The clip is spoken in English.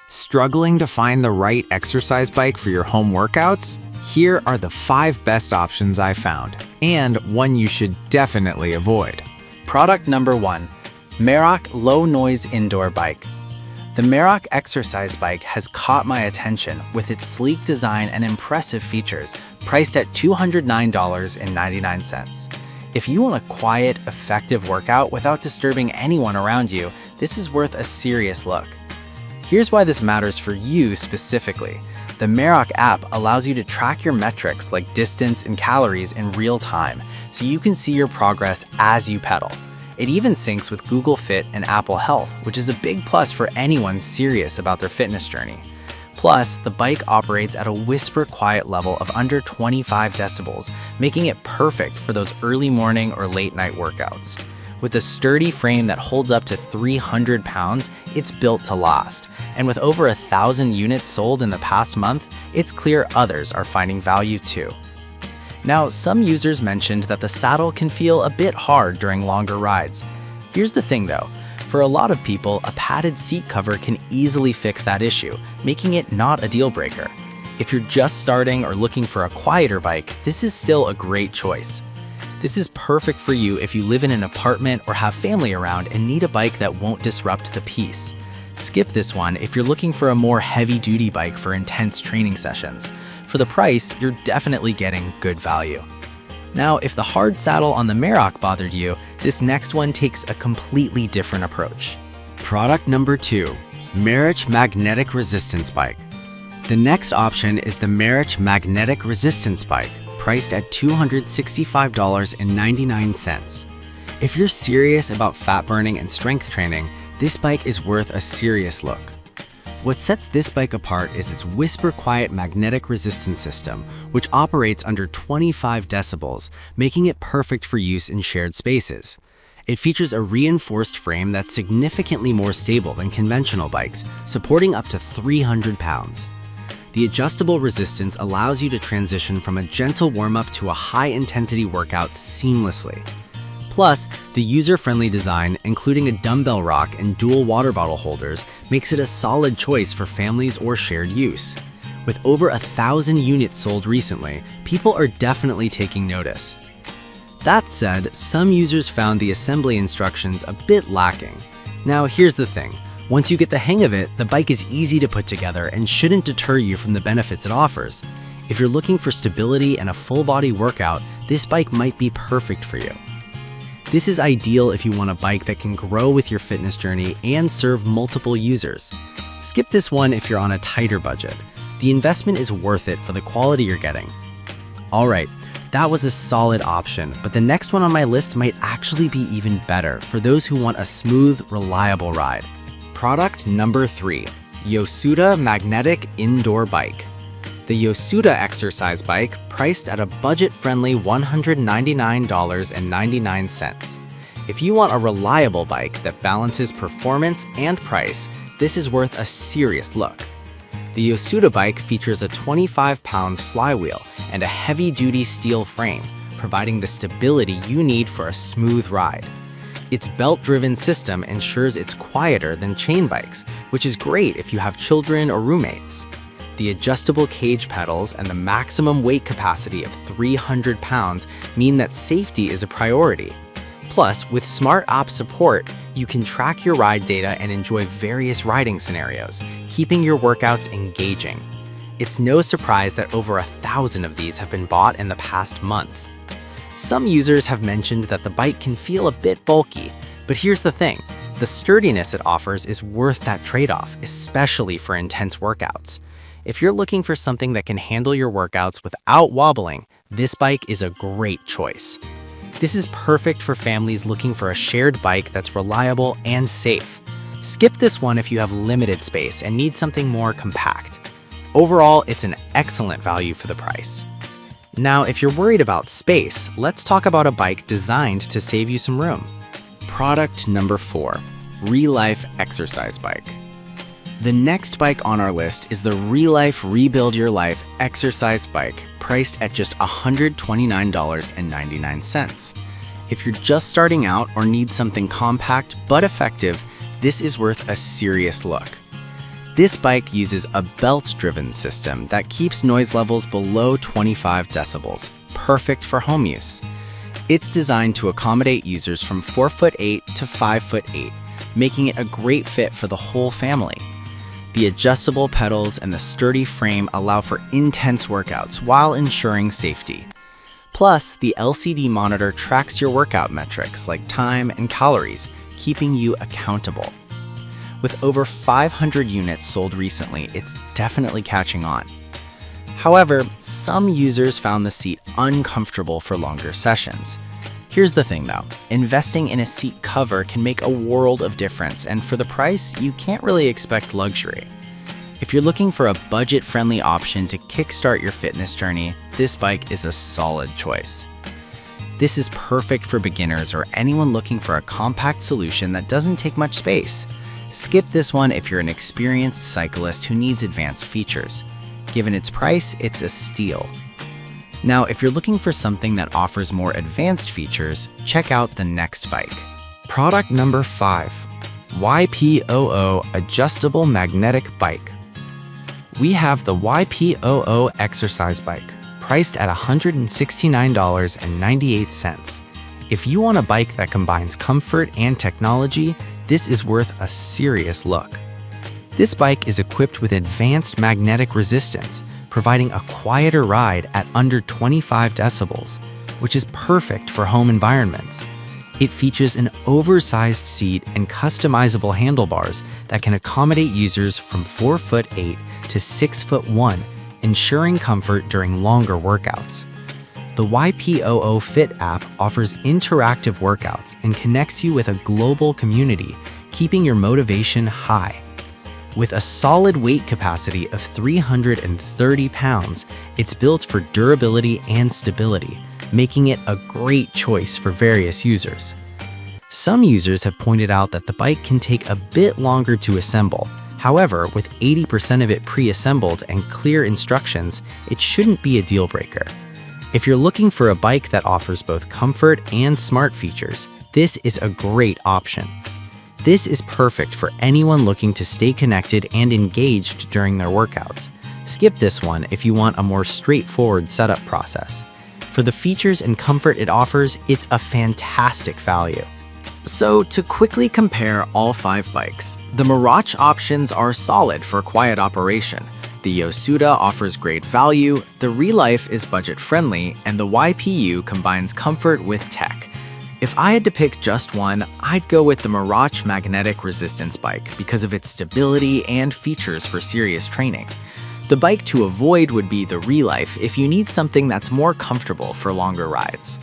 Struggling to find the right exercise bike for your home workouts? Here are the 5 best options I found, and one you should definitely avoid. Product number 1, Merock Low Noise Indoor Bike. The Merock exercise bike has caught my attention with its sleek design and impressive features, priced at $209.99. If you want a quiet, effective workout without disturbing anyone around you, this is worth a serious look. Here's why this matters for you specifically. The Merock app allows you to track your metrics like distance and calories in real time, so you can see your progress as you pedal. It even syncs with Google Fit and Apple Health, which is a big plus for anyone serious about their fitness journey. Plus, the bike operates at a whisper quiet level of under 25 decibels, making it perfect for those early morning or late night workouts. With a sturdy frame that holds up to 300 pounds, it's built to last. And with over 1,000 units sold in the past month, it's clear others are finding value too. Now, some users mentioned that the saddle can feel a bit hard during longer rides. Here's the thing though, for a lot of people, a padded seat cover can easily fix that issue, making it not a deal breaker. If you're just starting or looking for a quieter bike, this is still a great choice. This is perfect for you if you live in an apartment or have family around and need a bike that won't disrupt the peace. Skip this one if you're looking for a more heavy-duty bike for intense training sessions. For the price, you're definitely getting good value. Now, if the hard saddle on the Merock bothered you, this next one takes a completely different approach. Product number 2, Merock Magnetic Resistance Bike. The next option is the Merock Magnetic Resistance Bike, priced at $265.99. If you're serious about fat burning and strength training, this bike is worth a serious look. What sets this bike apart is its whisper quiet magnetic resistance system, which operates under 25 decibels, making it perfect for use in shared spaces. It features a reinforced frame that's significantly more stable than conventional bikes, supporting up to 300 pounds. The adjustable resistance allows you to transition from a gentle warm-up to a high-intensity workout seamlessly. Plus, the user-friendly design, including a dumbbell rack and dual water bottle holders, makes it a solid choice for families or shared use. With over 1,000 units sold recently, people are definitely taking notice. That said, some users found the assembly instructions a bit lacking. Now, here's the thing. Once you get the hang of it, the bike is easy to put together and shouldn't deter you from the benefits it offers. If you're looking for stability and a full-body workout, this bike might be perfect for you. This is ideal if you want a bike that can grow with your fitness journey and serve multiple users. Skip this one if you're on a tighter budget. The investment is worth it for the quality you're getting. Alright, that was a solid option, but the next one on my list might actually be even better for those who want a smooth, reliable ride. Product number 3, Yosuda Magnetic Indoor Bike. The Yosuda exercise bike, priced at a budget-friendly $199.99. If you want a reliable bike that balances performance and price, this is worth a serious look. The Yosuda bike features a 25 pounds flywheel and a heavy-duty steel frame, providing the stability you need for a smooth ride. Its belt-driven system ensures it's quieter than chain bikes, which is great if you have children or roommates. The adjustable cage pedals and the maximum weight capacity of 300 pounds mean that safety is a priority. Plus, with smart app support, you can track your ride data and enjoy various riding scenarios, keeping your workouts engaging. It's no surprise that over 1,000 of these have been bought in the past month. Some users have mentioned that the bike can feel a bit bulky, but here's the thing. The sturdiness it offers is worth that trade-off, especially for intense workouts. If you're looking for something that can handle your workouts without wobbling, this bike is a great choice. This is perfect for families looking for a shared bike that's reliable and safe. Skip this one if you have limited space and need something more compact. Overall, it's an excellent value for the price. Now, if you're worried about space, let's talk about a bike designed to save you some room. Product number 4, Relife Exercise Bike. The next bike on our list is the Relife Rebuild Your Life exercise bike, priced at just $129.99. If you're just starting out or need something compact but effective, this is worth a serious look. This bike uses a belt-driven system that keeps noise levels below 25 decibels, perfect for home use. It's designed to accommodate users from 4'8" to 5'8", making it a great fit for the whole family. The adjustable pedals and the sturdy frame allow for intense workouts while ensuring safety. Plus, the LCD monitor tracks your workout metrics like time and calories, keeping you accountable. With over 500 units sold recently, it's definitely catching on. However, some users found the seat uncomfortable for longer sessions. Here's the thing though, investing in a seat cover can make a world of difference, and for the price, you can't really expect luxury. If you're looking for a budget-friendly option to kickstart your fitness journey, this bike is a solid choice. This is perfect for beginners or anyone looking for a compact solution that doesn't take much space. Skip this one if you're an experienced cyclist who needs advanced features. Given its price, it's a steal. Now, if you're looking for something that offers more advanced features, check out the next bike. Product number 5, YPOO Adjustable Magnetic Bike. We have the YPOO Exercise Bike, priced at $169.98. If you want a bike that combines comfort and technology, this is worth a serious look. This bike is equipped with advanced magnetic resistance, providing a quieter ride at under 25 decibels, which is perfect for home environments. It features an oversized seat and customizable handlebars that can accommodate users from 4'8" to 6'1", ensuring comfort during longer workouts. The YPOO Fit app offers interactive workouts and connects you with a global community, keeping your motivation high. With a solid weight capacity of 330 pounds, it's built for durability and stability, making it a great choice for various users. Some users have pointed out that the bike can take a bit longer to assemble. However, with 80% of it pre-assembled and clear instructions, it shouldn't be a deal breaker. If you're looking for a bike that offers both comfort and smart features, this is a great option. This is perfect for anyone looking to stay connected and engaged during their workouts. Skip this one if you want a more straightforward setup process. For the features and comfort it offers, it's a fantastic value. So, to quickly compare all 5 bikes, the Mirage options are solid for quiet operation. The Yosuda offers great value, the Relife is budget-friendly, and the YPU combines comfort with tech. If I had to pick just one, I'd go with the Mirage Magnetic Resistance bike because of its stability and features for serious training. The bike to avoid would be the Relife if you need something that's more comfortable for longer rides.